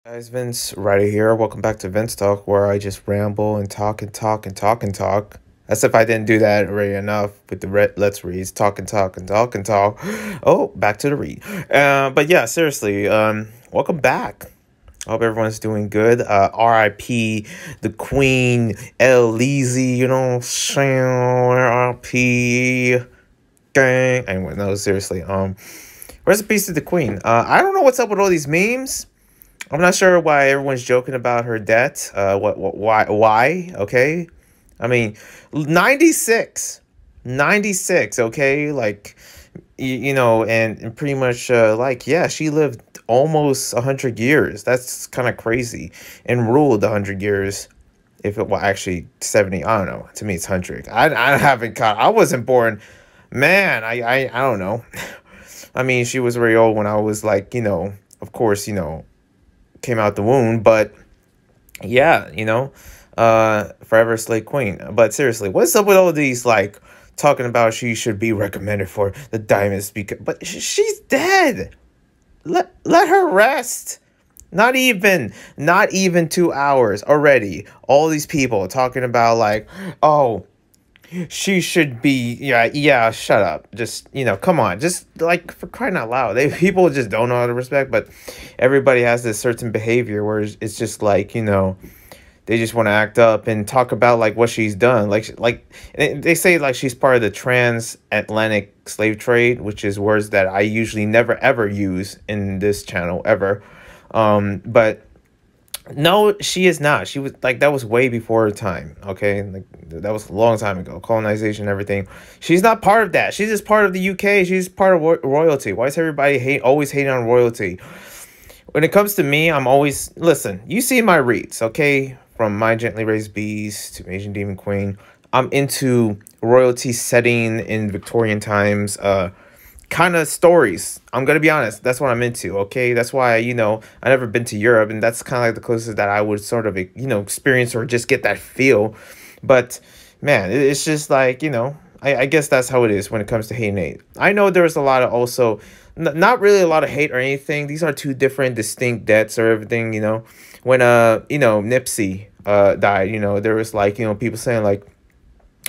Guys, Vince right here. Welcome back to VinzTalk, where I just ramble and talk and talk and talk and talk. As if I didn't do that already enough with the Let's Reads, talk and talk and talk and talk. Oh, back to the read. But yeah, seriously, welcome back. I hope everyone's doing good. R.I.P. the Queen, El Lizzy, you know, R.I.P. gang. Anyway, no, seriously. Rest in peace to the Queen. I don't know what's up with all these memes. I'm not sure why everyone's joking about her death. Why? Okay. I mean, 96, 96. Okay. Like, you know, and pretty much, like, yeah, she lived almost 100 years. That's kind of crazy. And ruled 100 years. If it, well, actually 70, I don't know. To me, it's 100. I haven't caught, I wasn't born. Man, I don't know. I mean, she was very old when I was like, you know, of course, you know, came out the womb, but yeah, you know, forever slave queen. But seriously, what's up with all these like talking about she should be recommended for the diamonds because but she's dead. Let her rest. Not even 2 hours already. All these people talking about like, oh, she should be, yeah, shut up. Just, you know, come on. Just, like, for crying out loud. People just don't know how to respect, but everybody has this certain behavior where it's just, like, you know, they just want to act up and talk about, like, what she's done. Like they say, like, she's part of the transatlantic slave trade, which is words that I usually never, ever use in this channel, ever. But no, she is not. She was like, that was way before her time. Okay, like that was a long time ago. Colonization, everything. She's not part of that. She's just part of the UK. She's part of royalty. Why is everybody always hating on royalty? When it comes to me, I'm always listen. You see my reads, okay? From My Gently Raised Beast to Asian Demon Queen. I'm into royalty setting in Victorian times. Kind of stories. I'm gonna be honest, that's what I'm into. Okay, that's why, you know, I never been to Europe, and that's kind of like the closest that I would sort of, you know, experience or just get that feel. But man, it's just like, you know, I guess that's how it is when it comes to hate and hate. I know there's a lot of also not really a lot of hate or anything. These are two different distinct deaths or everything. You know, when you know, Nipsey died, you know, there was like, you know, people saying like,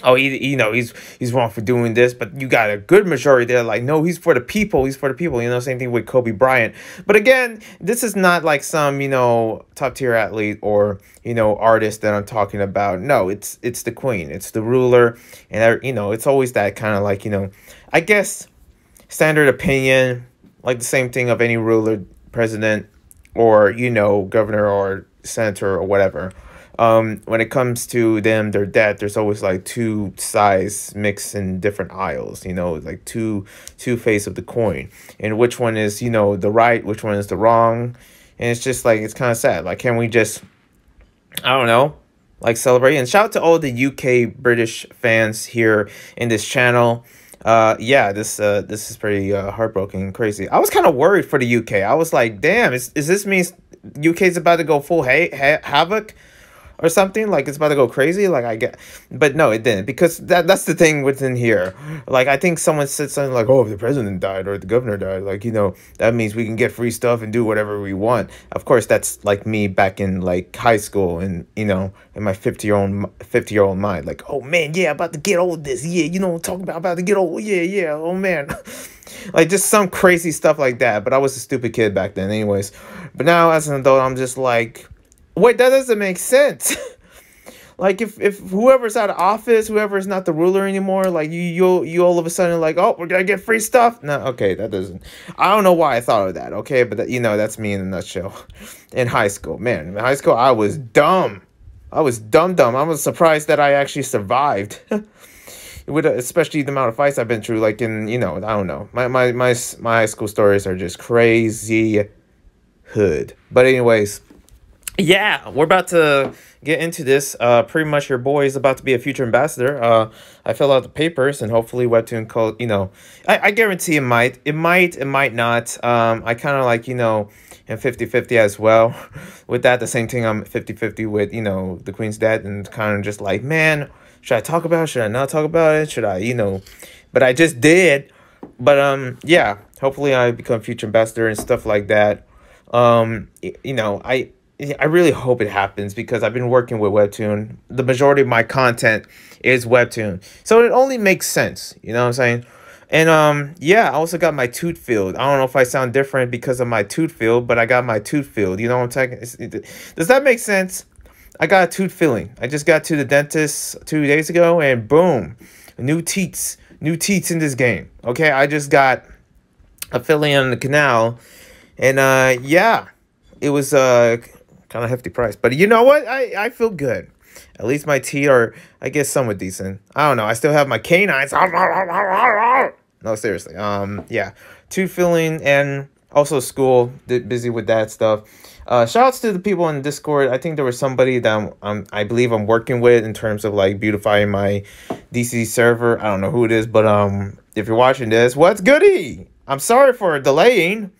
oh, you know, he's wrong for doing this, but you got a good majority there like, no, he's for the people, you know. Same thing with Kobe Bryant. But again, this is not like some, you know, top tier athlete or, you know, artist that I'm talking about. No, it's the queen, it's the ruler, and you know, it's always that kind of like, you know, I guess standard opinion, like the same thing of any ruler, president, or, you know, governor or senator or whatever. When it comes to them, their death, there's always like two sides mixed in different aisles, you know, like two face of the coin, and which one is, you know, the right, which one is the wrong. And it's just like, it's kind of sad. Like, can we just, I don't know, like celebrate? And shout out to all the UK British fans here in this channel. Yeah, this is pretty heartbroken and crazy. I was kind of worried for the UK. I was like, damn, is this means UK's about to go full havoc or something, like it's about to go crazy, like I get, but no, it didn't, because that's the thing within here. Like, I think someone said something like, oh, if the president died or the governor died, like, you know, that means we can get free stuff and do whatever we want. Of course, that's like me back in like high school, and, you know, in my 50-year-old mind, like, oh man, yeah, about to get all of this, yeah, you know, talking about to get old, yeah, oh man. Like, just some crazy stuff like that. But I was a stupid kid back then anyways. But now as an adult, I'm just like, wait, that doesn't make sense. Like, if whoever's out of office, whoever's not the ruler anymore, like you all of a sudden like, oh, we're gonna get free stuff. No, okay, that doesn't. I don't know why I thought of that. Okay, but that, you know, that's me in a nutshell. In high school, man, in high school I was dumb. I was dumb. I was surprised that I actually survived. With especially the amount of fights I've been through, like in, you know, I don't know. My high school stories are just crazy hood. But anyways. Yeah, we're about to get into this. Pretty much your boy is about to be a future ambassador. I filled out the papers, and hopefully Webtoon Code, you know, I guarantee it might not. I kind of like, you know, am 50-50 as well with that. The same thing, I'm 50-50 with, you know, the Queen's death, and kind of just like, man, should I talk about it? Should I not talk about it? Should I, you know, but I just did. But yeah, hopefully I become future ambassador and stuff like that. You know, I really hope it happens because I've been working with Webtoon. The majority of my content is Webtoon. So it only makes sense, you know what I'm saying? And yeah, I also got my tooth filled. I don't know if I sound different because of my tooth filled, but I got my tooth filled. You know what I'm talking? Does that make sense? I got a tooth filling. I just got to the dentist 2 days ago and boom, new teeth in this game. Okay, I just got a filling on the canal and yeah, it was kind of hefty price. But you know what? I feel good. At least my teeth are, I guess, somewhat decent. I don't know. I still have my canines. No, seriously. Yeah, tooth filling and also school. Busy with that stuff. Shout outs to the people in Discord. I think there was somebody that I believe I'm working with in terms of like beautifying my DC server. I don't know who it is, but if you're watching this, what's goody? I'm sorry for delaying.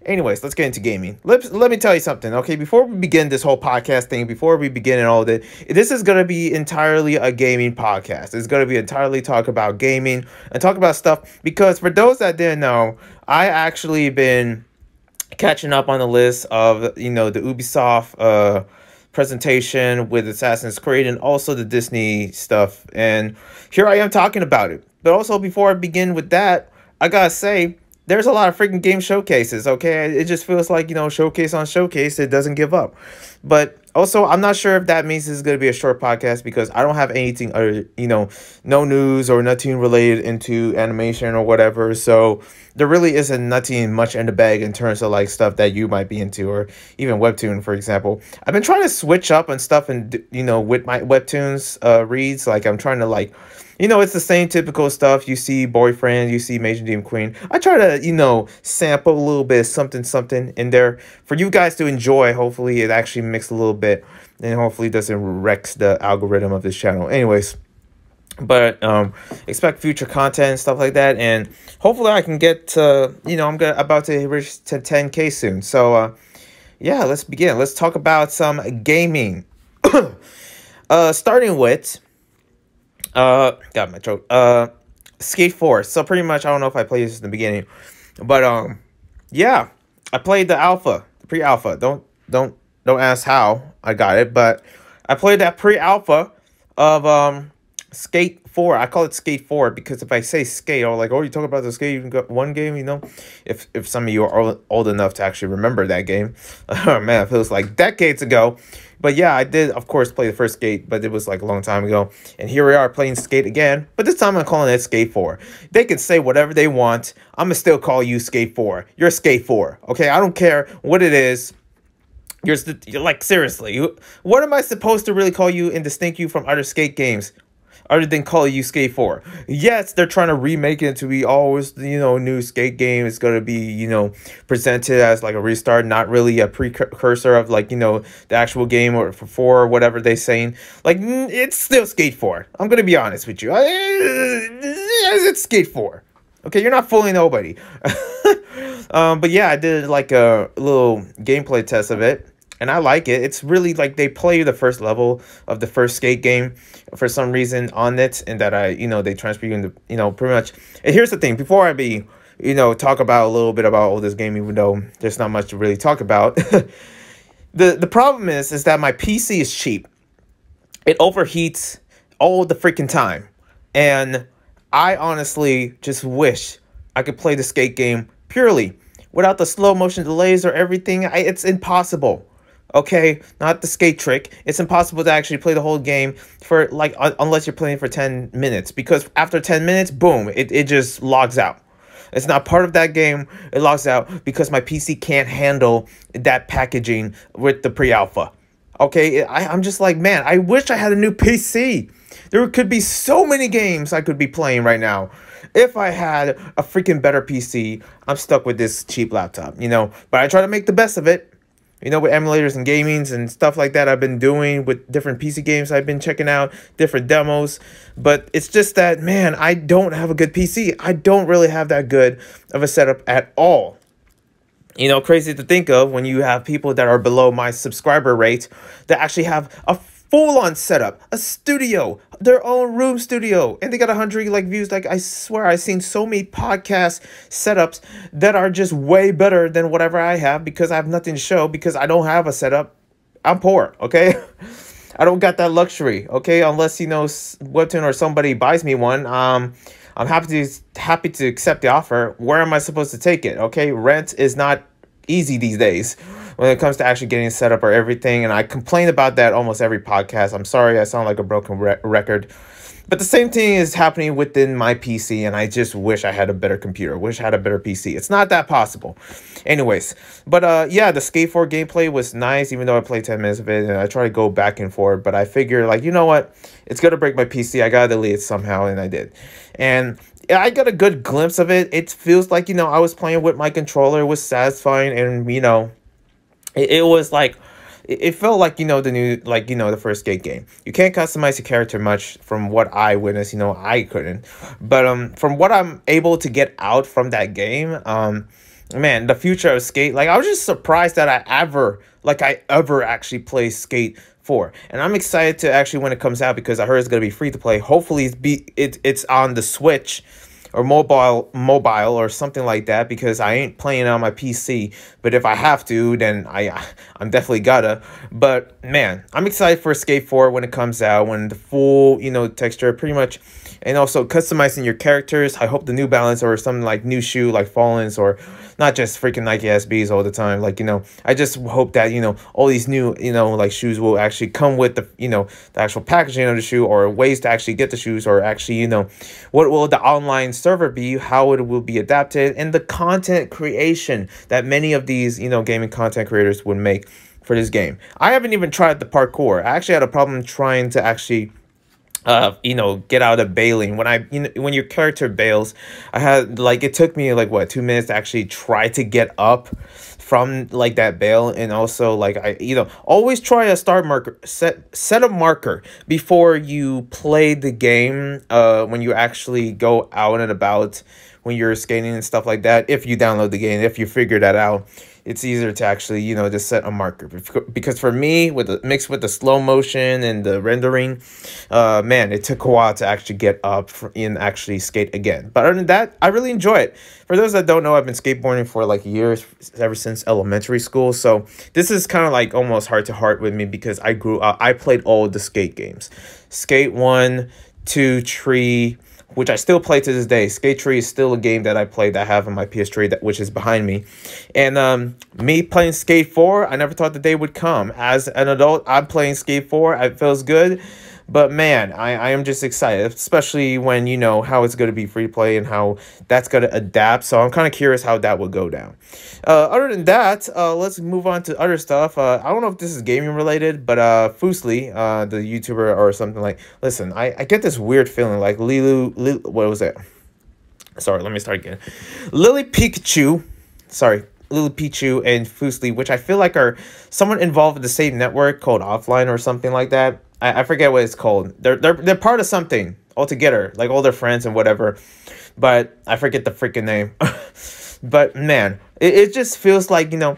Anyways, let's get into gaming. Let me tell you something, okay? Before we begin this whole podcast thing, before we begin and all that, this is going to be entirely a gaming podcast. It's going to be entirely talk about gaming and talk about stuff because for those that didn't know, I actually been catching up on the list of, you know, the Ubisoft presentation with Assassin's Creed and also the Disney stuff. And here I am talking about it. But also before I begin with that, I got to say, there's a lot of freaking game showcases, okay? It just feels like, you know, showcase on showcase, it doesn't give up. But also, I'm not sure if that means this is going to be a short podcast because I don't have anything other, you know, no news or nothing related into animation or whatever. So there really isn't nothing much in the bag in terms of like stuff that you might be into or even Webtoon, for example. I've been trying to switch up on stuff and, you know, with my Webtoons reads, like I'm trying to like, you know, it's the same typical stuff. You see Boyfriend, you see Major Demon Queen. I try to, you know, sample a little bit of something in there for you guys to enjoy. Hopefully it actually mixes a little bit and hopefully doesn't wreck the algorithm of this channel. Anyways, but expect future content and stuff like that. And hopefully I can get to, you know, about to reach to 10K soon. So yeah, let's begin. Let's talk about some gaming. Starting with got my throat. Skate 4. So pretty much, I don't know if I played this in the beginning, but yeah, I played the alpha, the pre-alpha. Don't ask how I got it, but I played that pre-alpha of Skate 4. I call it Skate 4 because if I say skate, I'm like, oh, you talking about the Skate 1 game, you know? If some of you are old enough to actually remember that game. Oh man, it feels like decades ago. But yeah, I did, of course, play the first Skate, but it was like a long time ago. And here we are playing Skate again, but this time I'm calling it Skate 4. They can say whatever they want. I'm going to still call you Skate 4. You're Skate 4, okay? I don't care what it is. You're like, seriously, what am I supposed to really call you and distinct you from other Skate games? Other than calling you Skate 4. Yes, they're trying to remake it to be always, you know, new Skate game. It's going to be, you know, presented as like a restart, not really a precursor of like, you know, the actual game or for 4 or whatever they're saying. Like, it's still Skate 4. I'm going to be honest with you. It's Skate 4. Okay, you're not fooling nobody. But yeah, I did like a little gameplay test of it. And I like it. It's really like they play the first level of the first Skate game for some reason on it. And that you know, they transfer you into, you know, pretty much. And here's the thing. Before I you know, talk about a little bit about all this game, even though there's not much to really talk about. The problem is that my PC is cheap. It overheats all the freaking time. And I honestly just wish I could play the Skate game purely without the slow motion delays or everything. It's impossible. Okay, not the skate trick. It's impossible to actually play the whole game for like unless you're playing for 10 minutes because after 10 minutes, boom, it just logs out. It's not part of that game. It logs out because my PC can't handle that packaging with the pre-alpha. Okay, I'm just like, man, I wish I had a new PC. There could be so many games I could be playing right now. If I had a freaking better PC, I'm stuck with this cheap laptop, you know. But I try to make the best of it. You know, with emulators and gamings and stuff like that I've been doing with different PC games I've been checking out, different demos. But it's just that, man, I don't have a good PC. I don't really have that good of a setup at all. You know, crazy to think of when you have people that are below my subscriber rate that actually have a full-on setup, a studio, their own room studio, and they got 100 like views. Like, I swear I've seen so many podcast setups that are just way better than whatever I have, because I have nothing to show, because I don't have a setup. I'm poor, okay? I don't got that luxury, okay? Unless, you know, Webtoon or somebody buys me one. I'm happy to accept the offer. Where am I supposed to take it? Okay, rent is not easy these days when it comes to actually getting set up or everything. And I complain about that almost every podcast. I'm sorry, I sound like a broken record. But the same thing is happening within my PC, and I just wish I had a better computer. Wish I had a better PC. It's not that possible. Anyways, but yeah, the Skate 4 gameplay was nice, even though I played 10 minutes of it, and I try to go back and forth. But I figure, like, you know what? It's going to break my PC. I got to delete it somehow, and I did. And yeah, I got a good glimpse of it. It feels like, you know, I was playing with my controller. It was satisfying, and, you know, it was like... It felt like, you know, the new, like, you know, the first Skate game. You can't customize your character much from what I witnessed. You know, I couldn't. But from what I'm able to get out from that game, man, the future of Skate, like, I was just surprised that I ever actually play Skate 4. And I'm excited to actually when it comes out, because I heard it's going to be free to play. Hopefully it's on the Switch or mobile or something like that, because I ain't playing on my PC. But if I have to, then I'm definitely gotta. But man, I'm excited for Skate 4 when it comes out, when the full, you know, texture pretty much, and also customizing your characters. I hope the New Balance or something like new shoe like Fallens, or not just freaking Nike SBs all the time. Like, you know, I just hope that, you know, all these new, you know, like shoes will actually come with the, you know, the actual packaging of the shoe, or ways to actually get the shoes, or actually, you know, what will the online server be, how it will be adapted, and the content creation that many of these, you know, gaming content creators would make for this game. I haven't even tried the parkour. I actually had a problem trying to actually you know, get out of bailing. When your character bails, I had, like, it took me like what, 2 minutes to actually try to get up from like that bail. And also, like, I, you know, always try a start marker, set a marker before you play the game, when you actually go out and about, when you're skating and stuff like that. If you download the game, if you figure that out, it's easier to actually, you know, just set a marker. Because for me, with the mixed with the slow motion and the rendering, man, it took a while to actually get up and actually skate again. But other than that, I really enjoy it. For those that don't know, I've been skateboarding for like years, ever since elementary school. So this is kind of like almost heart to heart with me, because I grew up, I played all the Skate games. Skate 1, 2, 3, which I still play to this day. Skate 3 is still a game that I play, that I have on my PS3, which is behind me. And me playing Skate 4, I never thought the day would come. As an adult, I'm playing Skate 4. It feels good. But man, I am just excited, especially when, you know, how it's going to be free to play and how that's going to adapt. So I'm kind of curious how that will go down. Other than that, let's move on to other stuff. I don't know if this is gaming related, but Fusli, the YouTuber or something, like, listen, I get this weird feeling like what was it? Sorry, let me start again. Lily Pichu and Fusli, which I feel like are someone involved with the same network called Offline or something like that. I forget what it's called. They're part of something altogether, like all their friends and whatever. But I forget the freaking name. But man, it just feels like, you know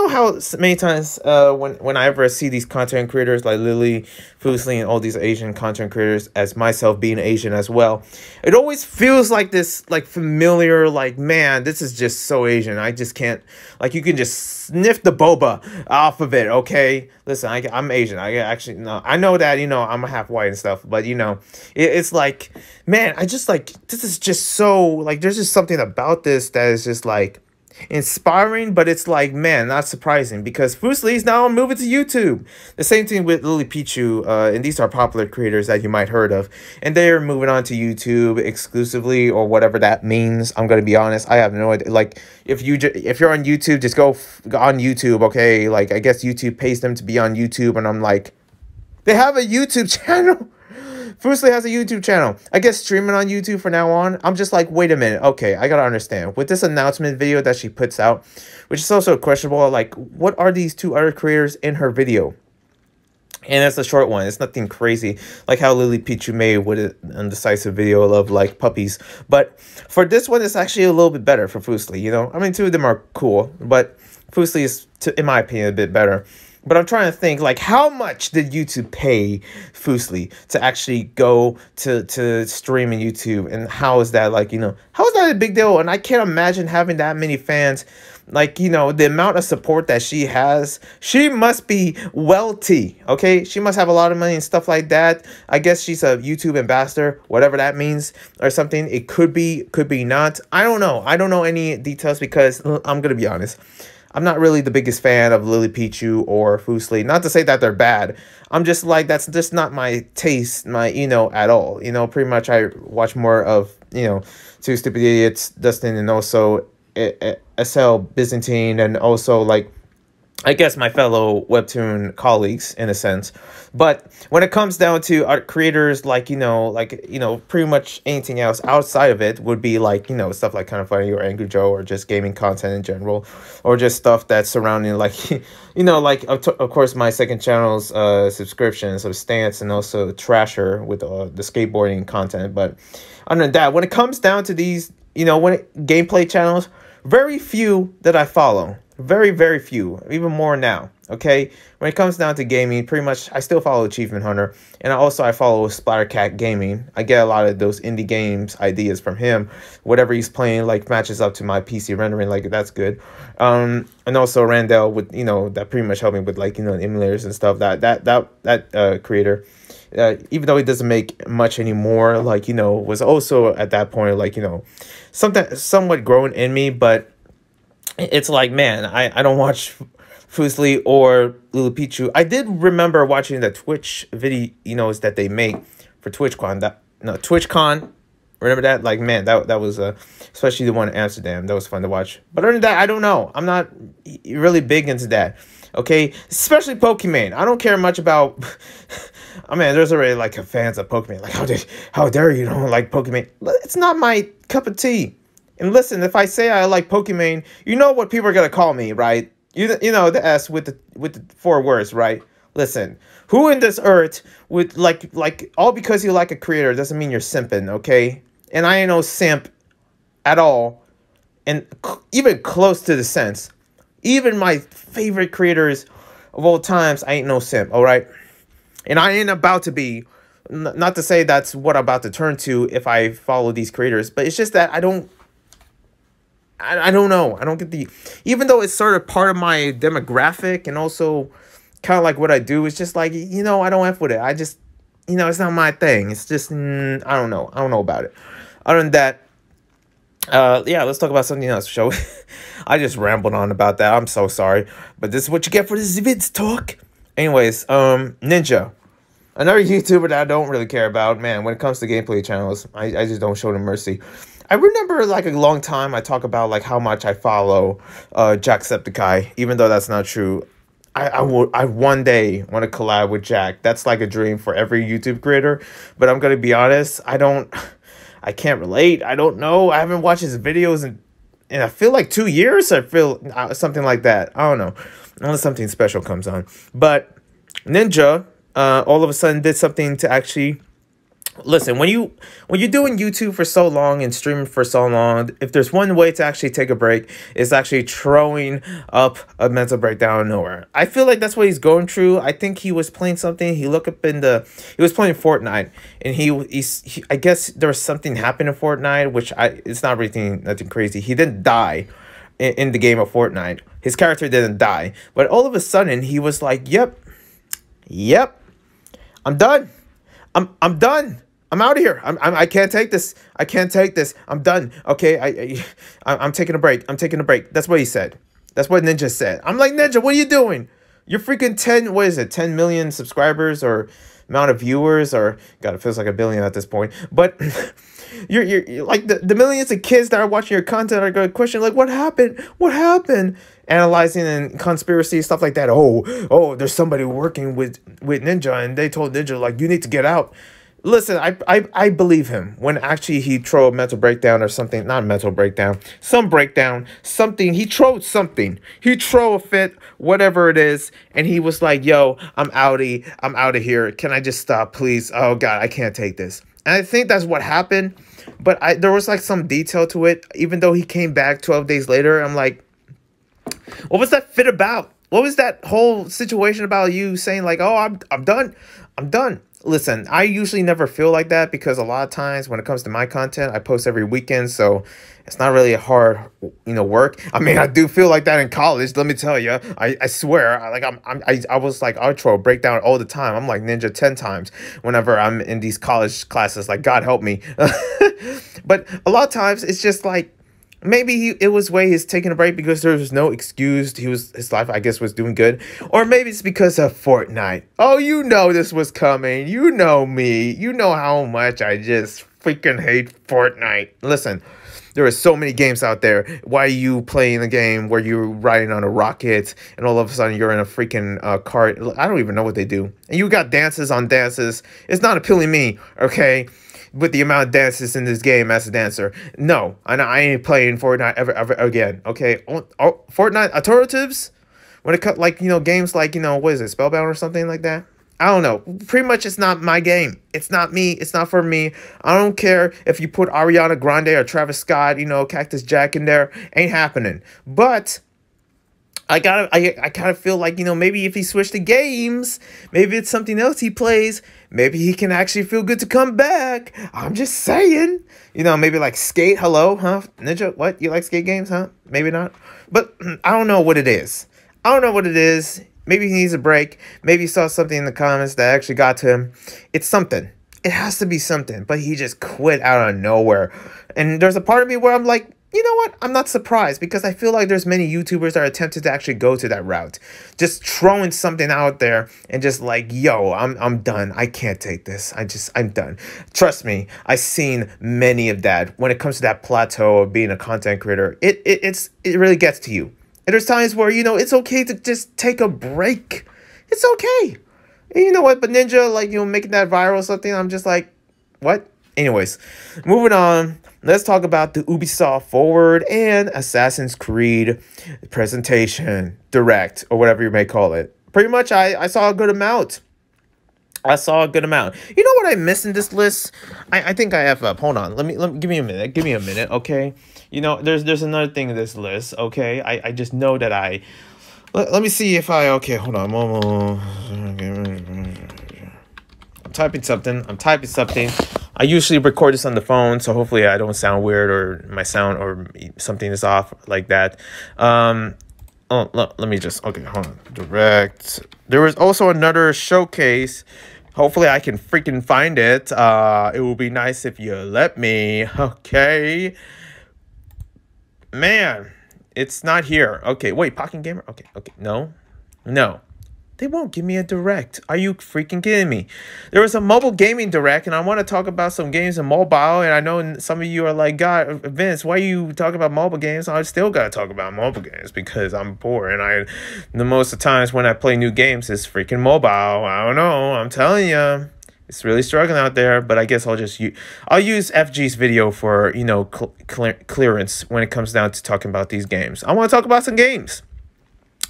how many times when I ever see these content creators like Lily, Fusli, and all these Asian content creators, as myself being Asian as well, it always feels like this, like, familiar, like, man, this is just so Asian. I just can't, like, you can just sniff the boba off of it, okay? Listen, I'm Asian. I actually, no, I know that, you know, I'm half white and stuff, but, you know, it's like, man, I just, like, this is just so, like, there's just something about this that is just, like, inspiring, but it's like, man, not surprising, because Fusli is now moving to YouTube. The same thing with Lily Pichu, and these are popular creators that you might heard of, and they're moving on to YouTube exclusively, or whatever that means. I'm gonna be honest, I have no idea. Like, if you're on YouTube, just go on YouTube, okay? Like, I guess YouTube pays them to be on YouTube, and I'm like, they have a YouTube channel. Fusli has a YouTube channel. I guess streaming on YouTube for now on. I'm just like, wait a minute. Okay, I gotta understand. With this announcement video that she puts out, which is also questionable, like, what are these two other creators in her video? And it's a short one. It's nothing crazy, like how Lily Pichu made with an undecisive video of, like, puppies. But for this one, it's actually a little bit better for Fusli, you know? I mean, two of them are cool, but Fusli is, in my opinion, a bit better. But I'm trying to think, like, how much did YouTube pay Fuslie to actually go to stream in YouTube? And how is that, like, how is that a big deal? And I can't imagine having that many fans. Like, the amount of support that she has, she must be wealthy, okay? She must have a lot of money and stuff like that. I guess she's a YouTube ambassador, whatever that means, or something. It could be not. I don't know. I don't know any details because I'm going to be honest. I'm not really the biggest fan of Lily Pichu or Fuslie. Not to say that they're bad. I'm just like, that's just not my taste, at all. Pretty much I watch more of, Two Stupid Idiots, Dustin, and also SL Byzantine, and also, like, I guess my fellow webtoon colleagues in a sense. But when it comes down to art creators, pretty much anything else outside of it would be like, stuff like Kind of Funny or Angry Joe, or just gaming content in general, or just stuff that's surrounding, like, of course, my second channel's subscriptions of Stance, and also Trasher with the skateboarding content. But other than that, when it comes down to these, gameplay channels, very few that I follow. Very, very few. Even more now. Okay? When it comes down to gaming, pretty much I still follow Achievement Hunter. And I follow Splattercat Gaming. I get a lot of those indie games ideas from him. Whatever he's playing, like, matches up to my PC rendering. Like, that's good. And also Randall with, that pretty much helped me with, like, emulators and stuff. That creator. Even though he doesn't make much anymore, like, was also at that point, like, something somewhat growing in me. But it's like, man, I don't watch Fuslie or Lulu Pichu. I did remember watching the Twitch videos that they make for TwitchCon. TwitchCon. Remember that? Like, man, that was especially the one in Amsterdam. That was fun to watch. But other than that, I don't know. I'm not really big into that. Okay, especially Pokemon. I don't care much about. I mean, there's already like fans of Pokemon. Like, how dare you don't like Pokemon? It's not my cup of tea. And listen, if I say I like Pokemon, you know what people are gonna call me, right? You know the S with the 4 words, right? Listen, who in this earth would like all because you like a creator doesn't mean you're simping, okay? And I ain't no simp at all, and even close to the sense. Even my favorite creators of all times, I ain't no simp, all right? And I ain't about to be. Not to say that's what I'm about to turn to if I follow these creators, but it's just that I don't know. I don't get the, even though it's sort of part of my demographic and also kind of like what I do, it's just like, I don't F with it. I just, it's not my thing. It's just, I don't know. I don't know about it. Other than that, yeah, let's talk about something else, shall we? I just rambled on about that. I'm so sorry. But this is what you get for this VinzTalk. Anyways, Ninja. Another YouTuber that I don't really care about. Man, when it comes to gameplay channels, I just don't show them mercy. I remember, like, a long time I talk about, like, how much I follow Jacksepticeye, even though that's not true. I one day want to collab with Jack. That's like a dream for every YouTube creator. But I'm going to be honest, I can't relate. I don't know. I haven't watched his videos in I feel like 2 years. I feel something like that. I don't know. Unless something special comes on. But Ninja all of a sudden did something to actually... Listen, when you're doing YouTube for so long and streaming for so long, if there's one way to actually take a break, it's actually throwing up a mental breakdown out of nowhere. I feel like that's what he's going through. I think he was playing something. He was playing Fortnite, and I guess there was something happened in Fortnite, which it's not really nothing crazy. He didn't die in the game of Fortnite. His character didn't die, but all of a sudden he was like, "Yep, I'm done. I'm done. I'm out of here. I can't take this. I can't take this. I'm done. Okay, I'm taking a break. I'm taking a break." That's what he said. That's what Ninja said. I'm like, Ninja, what are you doing? You're freaking 10 million subscribers or amount of viewers, or God, it feels like a billion at this point. But you're like the millions of kids that are watching your content are going to question, like, what happened? What happened? Analyzing and conspiracy stuff like that. Oh, there's somebody working with Ninja, and they told Ninja, like, you need to get out. Listen, I believe him when actually he throw a mental breakdown or something. Not mental breakdown, some breakdown, something. He throw something. He throw a fit, whatever it is, and he was like, "Yo, I'm out of here. Can I just stop, please? Oh God, I can't take this." And I think that's what happened. But there was like some detail to it. Even though he came back 12 days later, I'm like, what was that fit about? What was that whole situation about you saying like, oh, I'm done. I'm done. Listen, I usually never feel like that because a lot of times when it comes to my content, I post every weekend, so it's not really a hard, work. I mean, I do feel like that in college. Let me tell you, I swear, I was like outro breakdown all the time. I'm like Ninja 10 times whenever I'm in these college classes. Like, God help me. But a lot of times it's just like, maybe it was way he's taking a break because there was no excuse. His life, I guess, was doing good. Or maybe it's because of Fortnite. Oh, you know this was coming. You know me. You know how much I just freaking hate Fortnite. Listen, there are so many games out there. Why are you playing a game where you're riding on a rocket and all of a sudden you're in a freaking cart? I don't even know what they do. And you got dances on dances. It's not appealing me, okay? With the amount of dances in this game as a dancer. No, I ain't playing Fortnite ever again. Okay, Fortnite alternatives when it cut like games like what is it, Spellbound or something like that. I don't know. Pretty much, it's not my game. It's not me. It's not for me. I don't care if you put Ariana Grande or Travis Scott, Cactus Jack in there. Ain't happening. But I kind of feel like, maybe if he switched to games, maybe it's something else he plays. Maybe he can actually feel good to come back. I'm just saying. Maybe like Skate. Hello, huh? Ninja, what? You like skate games, huh? Maybe not. But I don't know what it is. I don't know what it is. Maybe he needs a break. Maybe he saw something in the comments that actually got to him. It's something. It has to be something. But he just quit out of nowhere. And there's a part of me where I'm like, you know what? I'm not surprised because I feel like there's many YouTubers that are attempted to actually go to that route. Just throwing something out there and just like, yo, I'm done. I can't take this. I'm done. Trust me, I've seen many of that. When it comes to that plateau of being a content creator, it really gets to you. And there's times where, it's okay to just take a break. It's okay. And you know what? But Ninja, like, making that viral or something, I'm just like, what? Anyways, moving on. Let's talk about the Ubisoft Forward and Assassin's Creed presentation, direct, or whatever you may call it. Pretty much, I saw a good amount. I saw a good amount. You know what I missed in this list? I think I have hold on. Let me give me a minute. Give me a minute, okay? There's another thing in this list, okay? I just know that let me see if okay, hold on. I'm typing something. I usually record this on the phone, so hopefully I don't sound weird or my sound or something is off like that. Let me just, okay, hold on. Direct. There was also another showcase. Hopefully I can freaking find it. It will be nice if you let me. Okay. Man, it's not here. Okay, wait, Pocket Gamer? Okay. No. They won't give me a direct. Are you freaking kidding me? There was a mobile gaming direct, and I want to talk about some games in mobile. And I know some of you are like, God, Vince, why are you talking about mobile games? I still got to talk about mobile games because I'm poor. And the most of the times when I play new games is freaking mobile. I don't know. I'm telling you. It's really struggling out there. But I guess I'll use FG's video for, clearance when it comes down to talking about these games. I want to talk about some games.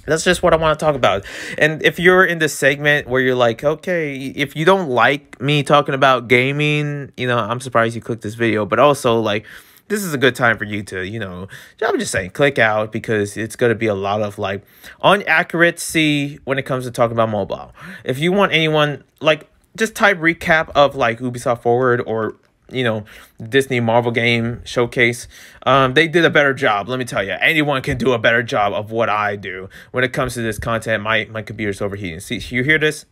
That's just what I want to talk about. And if you're in this segment where you're like, okay, if you don't like me talking about gaming, I'm surprised you clicked this video. But also, like, this is a good time for you to, I'm just saying, click out because it's going to be a lot of, like, inaccuracy when it comes to talking about mobile. If you want anyone, like, just type recap of, like, Ubisoft Forward or Disney Marvel game showcase. They did a better job. Let me tell you, anyone can do a better job of what I do when it comes to this content. My computer's overheating. See, you hear this?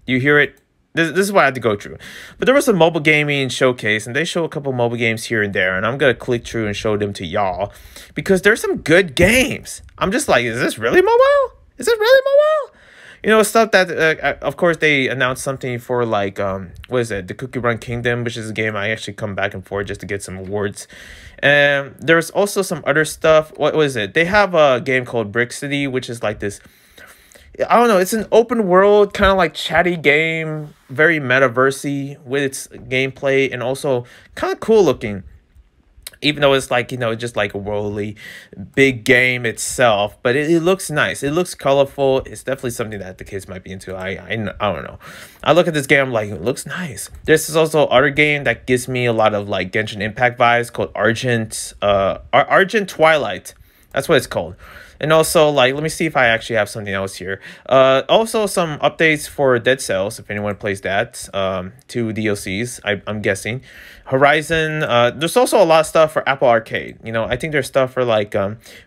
You hear it? This is what I had to go through. But there was a mobile gaming showcase, and they show a couple mobile games here and there, and I'm gonna click through and show them to y'all because there's some good games. I'm just like, is this really mobile? Is it really mobile? Stuff that, of course, they announced something for, like, what is it? The Cookie Run Kingdom, which is a game I actually come back and forth just to get some awards. And there's also some other stuff. What was it? They have a game called Brick City, which is like this, I don't know, it's an open world, kind of like chatty game, very metaversy with its gameplay, and also kind of cool looking. Even though it's like, just like a worldly big game itself. But it looks nice. It looks colorful. It's definitely something that the kids might be into. I don't know. I look at this game, I'm like, it looks nice. There's also other game that gives me a lot of, like, Genshin Impact vibes called Argent Twilight. That's what it's called. And also, like, let me see if I actually have something else here. Also some updates for Dead Cells, if anyone plays that. 2 DLCs, I'm guessing. Horizon, there's also a lot of stuff for Apple Arcade. You know, I think there's stuff for, like,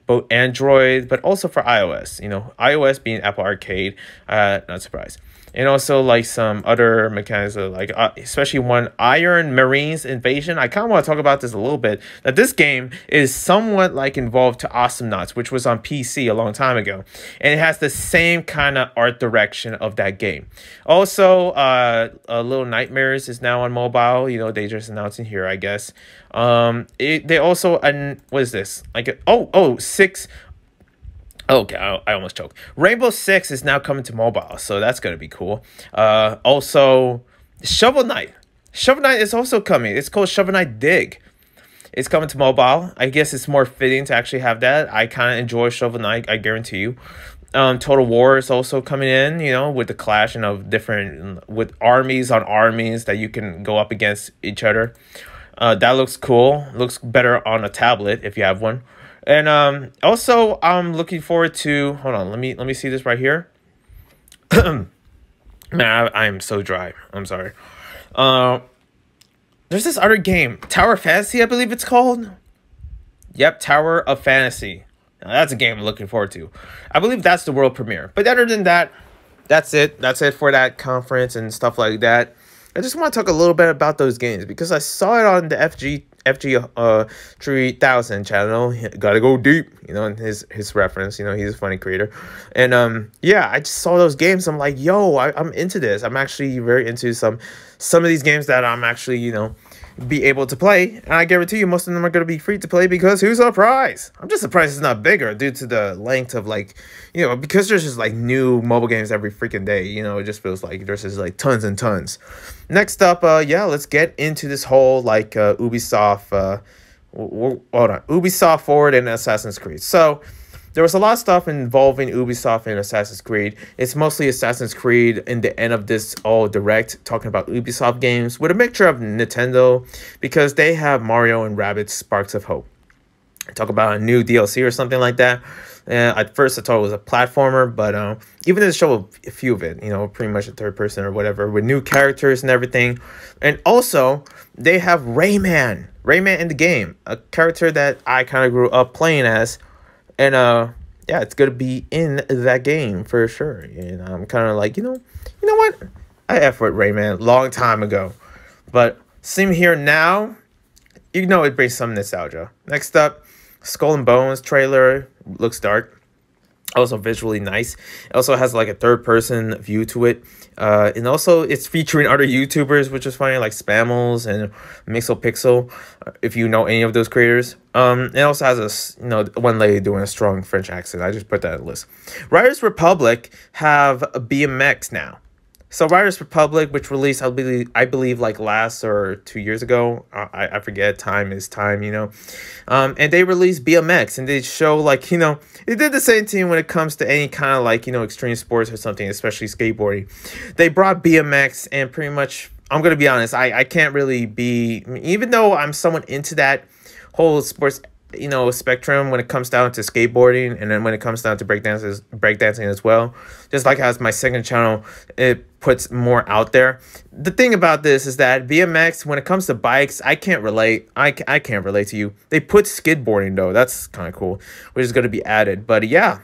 both Android, but also for iOS. You know, iOS being Apple Arcade, not surprised. And also, like, some other mechanics, like, especially one Iron Marines Invasion. I kind of want to talk about this a little bit. That this game is somewhat, like, involved to Awesome Knots, which was on PC a long time ago. And it has the same kind of art direction of that game. Also, Little Nightmares is now on mobile. You know, they just announced it here, I guess. They also, what is this? Like, six... Okay, I almost choked. Rainbow Six is now coming to mobile, so that's going to be cool. Also, Shovel Knight. Shovel Knight is also coming. It's called Shovel Knight Dig. It's coming to mobile. I guess it's more fitting to actually have that. I kind of enjoy Shovel Knight, I guarantee you. Total War is also coming in, you know, with the clashing of different, with armies on armies that you can go up against each other. That looks cool. Looks better on a tablet if you have one. And also, I'm looking forward to. Hold on, let me see this right here. Man, I am so dry. I'm sorry. There's this other game, Tower of Fantasy, I believe it's called. Yep, Tower of Fantasy. Now, that's a game I'm looking forward to. I believe that's the world premiere. But other than that, that's it. That's it for that conference and stuff like that. I just want to talk a little bit about those games because I saw it on the FG 3000 channel. Gotta go deep, you know, in his reference. You know, he's a funny creator. And yeah, I just saw those games. I'm like, yo, I'm into this. I'm actually very into some of these games that I'm actually, you know, be able to play. And I guarantee you most of them are going to be free to play because who's surprised? I'm just surprised it's not bigger due to the length of, like, you know, because there's just like new mobile games every freaking day. You know, it just feels like there's just like tons and tons. Next up, yeah, let's get into this whole like Ubisoft, hold on, Ubisoft Forward and Assassin's Creed. So there was a lot of stuff involving Ubisoft and Assassin's Creed. It's mostly Assassin's Creed in the end of this all direct, talking about Ubisoft games with a mixture of Nintendo because they have Mario and Rabbids Sparks of Hope. Talk about a new DLC or something like that. At first, I thought it was a platformer, but even they show a few of it, you know, pretty much a third person or whatever, with new characters and everything. And also, they have Rayman in the game, a character that I kind of grew up playing as. And yeah, it's gonna be in that game for sure. And I'm kind of like, you know what? I effort Rayman long time ago, but seeing here now, you know, it brings some nostalgia. Next up, Skull and Bones trailer looks dark. Also visually nice. It also has like a third-person view to it. And also it's featuring other YouTubers, which is funny, like Spammels and Mixopixel, if you know any of those creators. It also has a, you know, one lady doing a strong French accent. I just put that on the list. Riders Republic have a BMX now. So Riders Republic, which released, I believe like last or 2 years ago. I forget. Time is time, you know. And they released BMX, and they show like, you know, they did the same thing when it comes to any kind of like, you know, extreme sports or something, especially skateboarding. They brought BMX, and pretty much, I'm gonna be honest, I can't really be, even though I'm somewhat into that whole sports, you know, spectrum when it comes down to skateboarding, and then when it comes down to breakdancing as well. Just like as my second channel, it puts more out there. The thing about this is that BMX, when it comes to bikes, I can't relate. I can't relate to you. They put skidboarding though. That's kind of cool, which is going to be added. But yeah,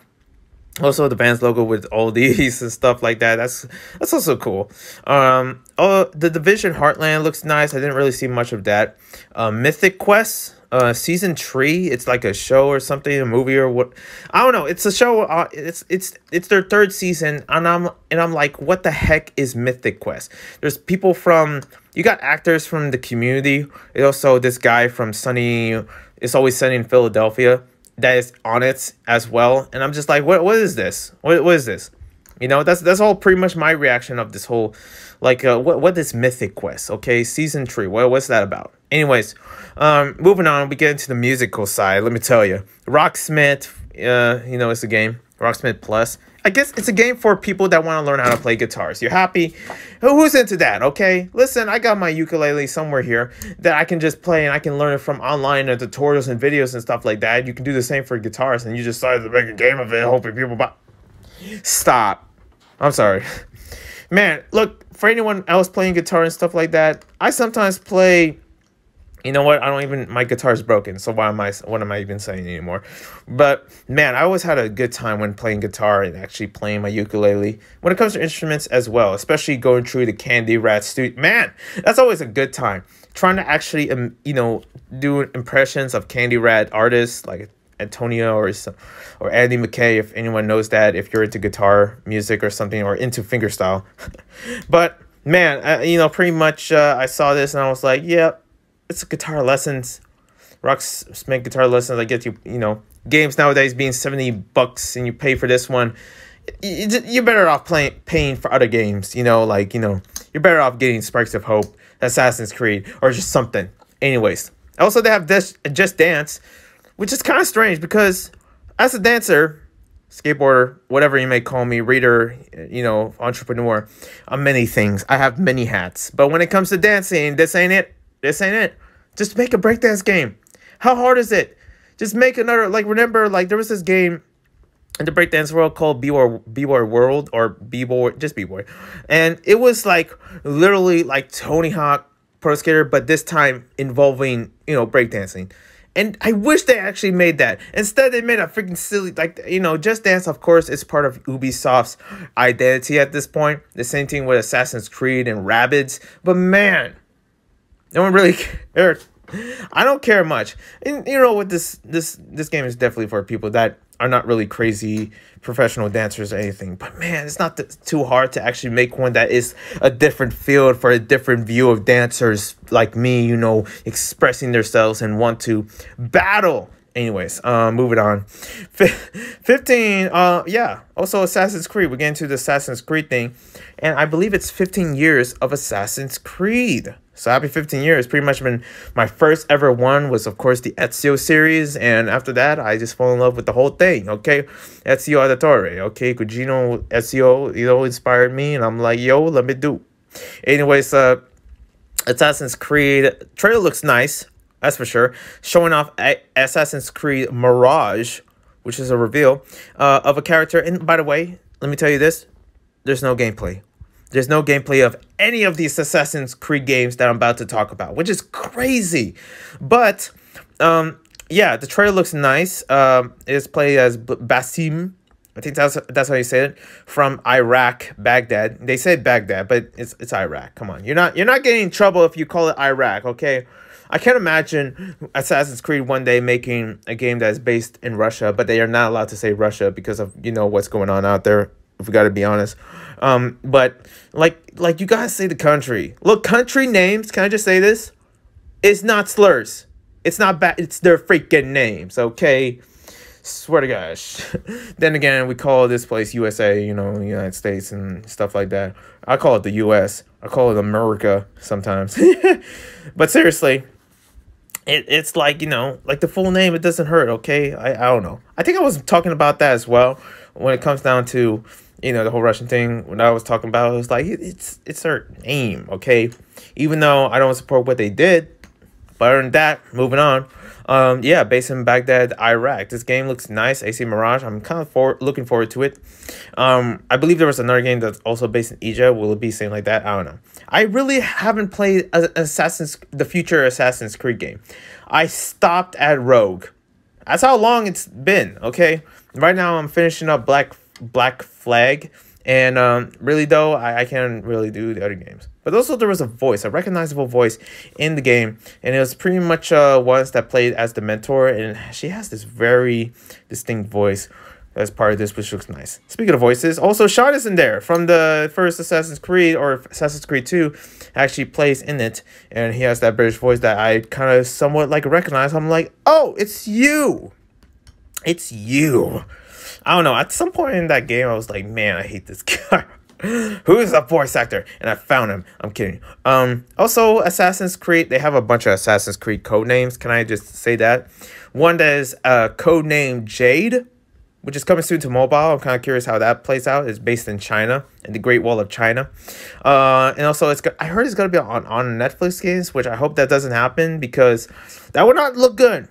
also the Vans logo with all these and stuff like that. That's also cool. Oh, the Division Heartland looks nice. I didn't really see much of that. Mythic Quest. Season 3, it's like a show or something, a movie or what, I don't know. It's a show. It's their third season, and I'm like, what the heck is Mythic Quest? There's people from, you got actors from the Community. It's also this guy from It's Always Sunny in Philadelphia that is on it as well, and I'm just like, what is this? What is this? You know, that's all pretty much my reaction of this whole, like, what is Mythic Quest? Okay, season 3. What's that about? Anyways, moving on, we get into the musical side. Let me tell you, Rocksmith, you know, it's a game, Rocksmith Plus. I guess it's a game for people that want to learn how to play guitars. You're happy? Who's into that, okay? Listen, I got my ukulele somewhere here that I can just play, and I can learn it from online and tutorials and videos and stuff like that. You can do the same for guitars, and you just decided to make a game of it, hoping people buy. Stop. I'm sorry. Man, look, for anyone else playing guitar and stuff like that, I sometimes play... You know what? My guitar's broken, so what am I even saying anymore? But man, I always had a good time when playing guitar and actually playing my ukulele. When it comes to instruments as well, especially going through the Candy Rat studio, man, that's always a good time. Trying to actually, do impressions of Candy Rat artists like Antonio or Andy McKay, if anyone knows that, if you're into guitar music or something, or into fingerstyle. But man, pretty much I saw this and I was like, yeah. It's guitar lessons. Rocks make guitar lessons. I get games nowadays being $70 and you pay for this one. You're better off paying for other games. You're better off getting Sparks of Hope, Assassin's Creed, or just something. Anyways, also they have this Just Dance, which is kind of strange because as a dancer, skateboarder, whatever you may call me, reader, entrepreneur, I'm many things. I have many hats. But when it comes to dancing, this ain't it. This ain't it. Just make a breakdance game. How hard is it? Just make another, remember, there was this game in the breakdance world called B-Boy World, or B-Boy, just B-Boy. And it was literally like Tony Hawk Pro Skater, but this time involving, breakdancing. And I wish they actually made that. Instead, they made a freaking silly, Just Dance, of course, is part of Ubisoft's identity at this point. The same thing with Assassin's Creed and Rabbids. But man... No one really cares. I don't care much. And what this game is definitely for people that are not really crazy professional dancers or anything. But man, it's not too hard to actually make one that is a different field for a different view of dancers like me, expressing themselves and want to battle. Anyways, moving on. 15, also Assassin's Creed. We're getting to the Assassin's Creed thing. And I believe it's 15 years of Assassin's Creed. So happy 15 years. Pretty much been my first ever one was, of course, the Ezio series. And after that, I just fell in love with the whole thing, okay? Ezio Auditore, okay? Gugino Ezio, inspired me. And I'm like, yo, let me do. Anyways, Assassin's Creed trailer looks nice. That's for sure. Showing off Assassin's Creed Mirage, which is a reveal of a character. And by the way, let me tell you this. There's no gameplay. There's no gameplay of any of these Assassin's Creed games that I'm about to talk about, which is crazy. But, the trailer looks nice. It's played as Basim. I think that's how you say it. From Iraq, Baghdad. They say Baghdad, but it's Iraq. Come on. You're not getting in trouble if you call it Iraq, okay? I can't imagine Assassin's Creed one day making a game that is based in Russia, but they are not allowed to say Russia because of, what's going on out there, if we got to be honest. But like you guys say the country. Look, country names, can I just say this? It's not slurs. It's not bad. It's their freaking names, okay? Swear to gosh. Then again, we call this place USA, United States and stuff like that. I call it the US. I call it America sometimes. But seriously, it's like the full name, it doesn't hurt, okay? I don't know. I think I was talking about that as well when it comes down to, the whole Russian thing. When I was talking about it, was like, it's their name, okay? Even though I don't support what they did. But other than that, moving on. Based in Baghdad, Iraq. This game looks nice. AC Mirage. I'm kind of looking forward to it. I believe there was another game that's also based in Egypt. Will it be something like that? I don't know. I really haven't played the future Assassin's Creed game. I stopped at Rogue. That's how long it's been, okay? Right now, I'm finishing up Black Flag. And really, though, I can't really do the other games. But also, there was a recognizable voice in the game. And it was pretty much one that played as the mentor. And she has this very distinct voice as part of this, which looks nice. Speaking of voices, also, Sean is in there from the first Assassin's Creed, or Assassin's Creed 2, actually plays in it. And he has that British voice that I kind of somewhat recognize. I'm like, oh, it's you. It's you. I don't know. At some point in that game, I was like, man, I hate this guy. Who is the voice actor? And I found him. I'm kidding. Also, Assassin's Creed, they have a bunch of Assassin's Creed code names. Can I just say that? One that is Codename Jade. which is coming soon to mobile. I'm kind of curious how that plays out. It's based in China, in the Great Wall of China. And also, I heard it's going to be on Netflix games, which I hope that doesn't happen, because that would not look good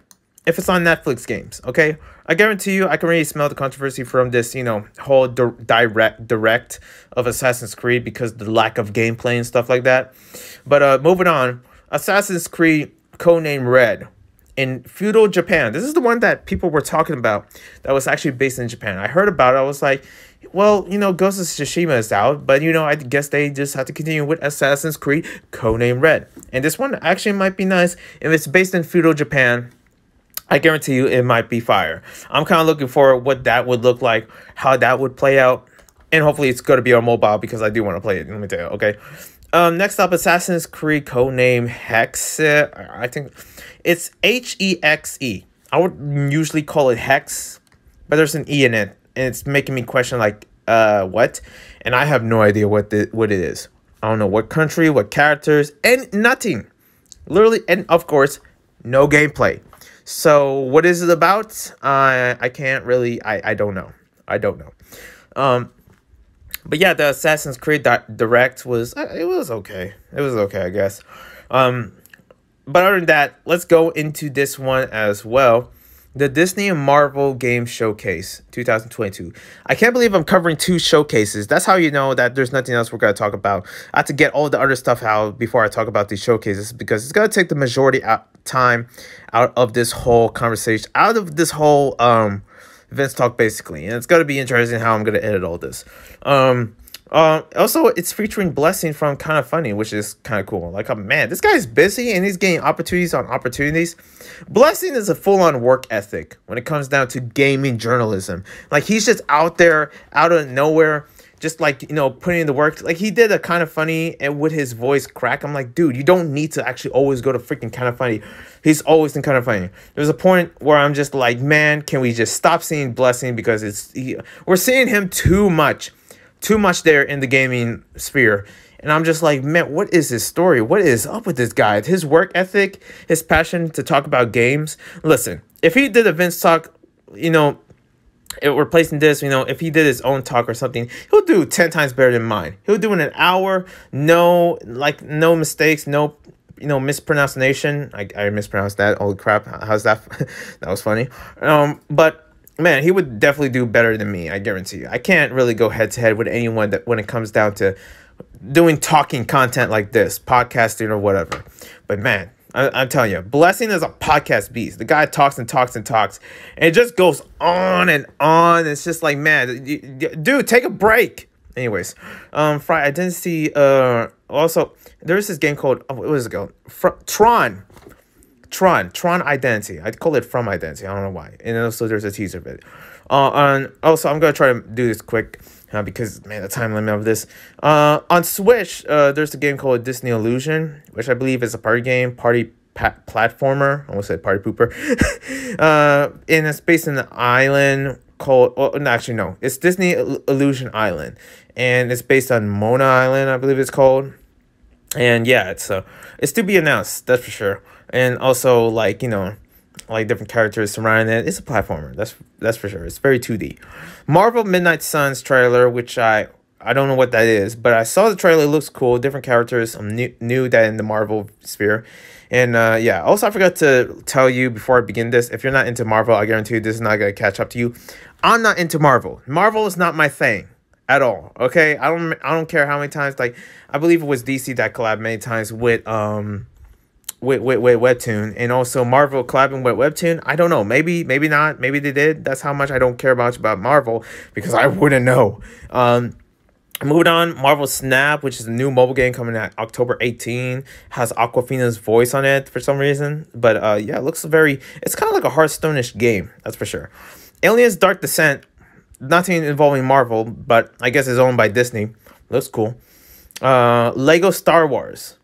if it's on Netflix games, okay? I guarantee you, I can really smell the controversy from this, whole direct of Assassin's Creed, because the lack of gameplay and stuff like that. But moving on, Assassin's Creed Codename Red in feudal Japan. This is the one that people were talking about that was actually based in Japan. I heard about it. I was like, well, Ghost of Tsushima is out, but, I guess they just have to continue with Assassin's Creed Codename Red. And this one actually might be nice. If it's based in feudal Japan, I guarantee you it might be fire. I'm kind of looking for what that would look like, how that would play out. And hopefully it's going to be on mobile, because I do want to play it. Let me tell you, okay? Next up, Assassin's Creed Codename Hexa. I think it's Hexe. I would usually call it Hex, but there's an E in it, and it's making me question, like, what? And I have no idea what it is. I don't know what country, what characters, and nothing. Literally, and of course, no gameplay. So what is it about? I can't really, I don't know. I don't know. But yeah, the Assassin's Creed Direct was, it was okay. It was okay, I guess. But other than that, let's go into this one as well. The Disney and Marvel Game Showcase 2022. I can't believe I'm covering 2 showcases. That's how you know that there's nothing else we're going to talk about. I have to get all the other stuff out before I talk about these showcases, because it's going to take the majority time out of this whole conversation, out of this whole VinzTalk, basically. And it's going to be interesting how I'm going to edit all this. Also, it's featuring Blessing from Kind of Funny, which is kind of cool. Like, man, this guy's busy and he's getting opportunities on opportunities. Blessing is a full-on work ethic when it comes down to gaming journalism. Like, he's just out there, out of nowhere, just like, putting in the work. Like, he did a Kind of Funny, and with his voice crack, I'm like, dude, you don't need to actually always go to freaking Kind of Funny. He's always in Kind of Funny. There's a point where I'm just like, man, can we just stop seeing Blessing, because we're seeing him too much there in the gaming sphere. And I'm just like, man, what is his story? What is up with this guy? His work ethic, his passion to talk about games. Listen, if he did a VinzTalk, replacing this, if he did his own talk or something, he'll do 10 times better than mine. He'll do it in an hour, no mistakes, no mispronunciation. I mispronounced that. Holy crap, how's that? That was funny. But man, he would definitely do better than me, I guarantee you. I can't really go head to head with anyone that when it comes down to doing talking content like this, podcasting or whatever. But man, I'm telling you, Blessing is a podcast beast. The guy talks and talks and talks, and it just goes on and on. It's just like, man, dude, take a break. Anyways, I didn't see. Also, there's this game called, what was it called? Tron Identity. I'd call it From Identity. I don't know why. And also there's a teaser of it. And also I'm going to try to do this quick because, man, the time limit of this. On Switch, there's a game called Disney Illusion, which I believe is a party game, platformer. I almost said party pooper. And it's based in an island called, actually, no. It's Disney Illusion Island. And it's based on Mona Island, I believe it's called. And yeah, it's to be announced, that's for sure. And also, like, different characters surrounding it. It's a platformer, that's for sure. It's very 2D. Marvel Midnight Suns trailer, which I don't know what that is, but I saw the trailer. It looks cool. Different characters. I'm new that in the Marvel sphere. And yeah, also I forgot to tell you before I begin this, if you're not into Marvel, I guarantee you this is not going to catch up to you. I'm not into Marvel. Marvel is not my thing at all. Okay? I don't care how many times, like, I believe it was DC that collabed many times with Webtoon, and also Marvel collabing with Webtoon. I don't know, maybe not, maybe they did. That's how much I don't care much about Marvel, because I wouldn't know. Moving on, Marvel Snap, which is a new mobile game coming out October 18, has Aquafina's voice on it for some reason. But yeah, it looks it's kind of like a Hearthstone-ish game, that's for sure. Aliens Dark Descent, nothing involving Marvel, but I guess it's owned by Disney. Looks cool. Lego Star Wars.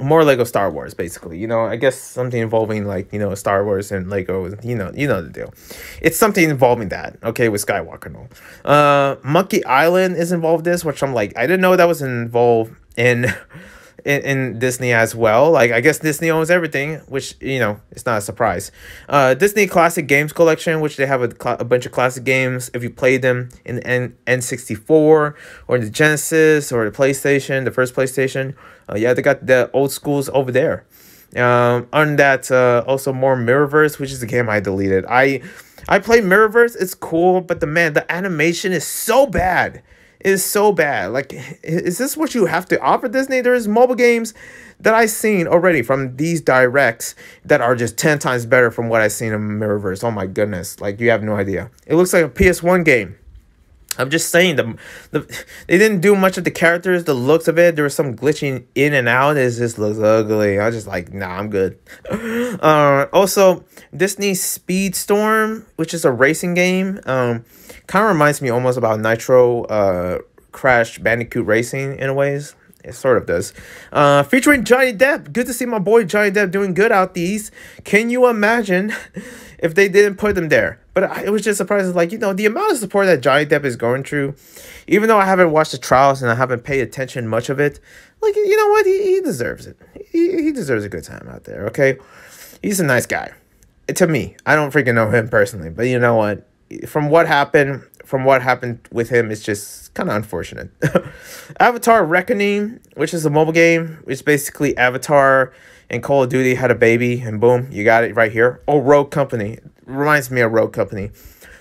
More Lego Star Wars, basically. I guess something involving, like, Star Wars and Lego. You know the deal. It's something involving that, okay, with Skywalker and all. Monkey Island is involved in this, which I'm like, I didn't know that was involved in in Disney as well. Like, I guess Disney owns everything, which, it's not a surprise. Disney Classic Games Collection, which they have a bunch of classic games. If you played them in the N64 or the Genesis or the PlayStation, the first PlayStation, yeah, they got the old schools over there. On that, also more Mirrorverse, which is a game I deleted. I play Mirrorverse. It's cool, but the animation is so bad. It is so bad. Like, is this what you have to offer, Disney? There's mobile games that I've seen already from these directs that are just 10 times better from what I've seen in Mirrorverse. Oh my goodness. Like, you have no idea. It looks like a PS1 game. I'm just saying, they didn't do much of the characters, the looks of it. There was some glitching in and out. It just looks ugly. I was just like, nah, I'm good. Also, Disney Speedstorm, which is a racing game. Kind of reminds me almost about Nitro Crash Bandicoot Racing in a ways. It sort of does. Featuring Johnny Depp. Good to see my boy Johnny Depp doing good out these. Can you imagine if they didn't put him there? But it was just surprising, like, the amount of support that Johnny Depp is going through, even though I haven't watched the trials and I haven't paid attention much of it, like, you know what? He deserves it. He deserves a good time out there, okay? He's a nice guy. To me, I don't freaking know him personally, but you know what? From what happened with him, it's just kind of unfortunate. Avatar Reckoning, which is a mobile game, which basically Avatar and Call of Duty had a baby, and boom, you got it right here. Oh, Rogue Company. Reminds me of Rogue Company.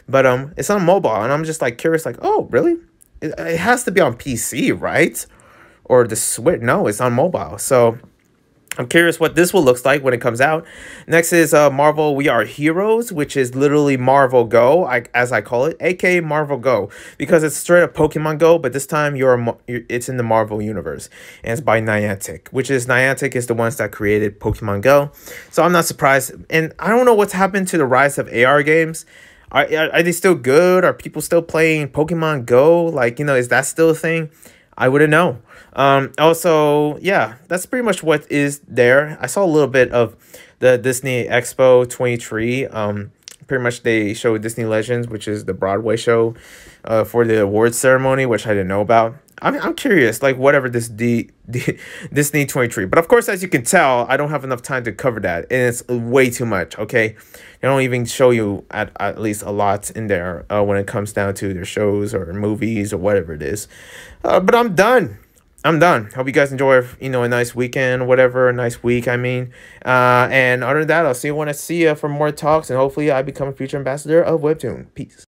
But it's on mobile, and I'm just like curious, like, oh, really? It has to be on PC, right? Or the Switch. No, it's on mobile. So I'm curious what this will look like when it comes out. Next is Marvel We Are Heroes, which is literally Marvel Go, as I call it, aka Marvel Go, because it's straight up Pokemon Go, but this time it's in the Marvel universe, and it's by Niantic, Niantic is the ones that created Pokemon Go. So I'm not surprised, and I don't know what's happened to the rise of AR games. Are they still good? Are people still playing Pokemon Go? Like, is that still a thing? I wouldn't know. Also, yeah, that's pretty much what is there. I saw a little bit of the Disney Expo 23. Pretty much they showed Disney Legends, which is the Broadway show for the awards ceremony, which I didn't know about. I'm curious, like, whatever this Disney 23. But of course, as you can tell, I don't have enough time to cover that, and it's way too much, okay? They don't even show you at least a lot in there when it comes down to their shows or movies or whatever it is. But I'm done. Hope you guys enjoy, a nice weekend, whatever, a nice week, I mean. And other than that, I'll see you when I see you for more talks, and hopefully I become a future ambassador of Webtoon. Peace.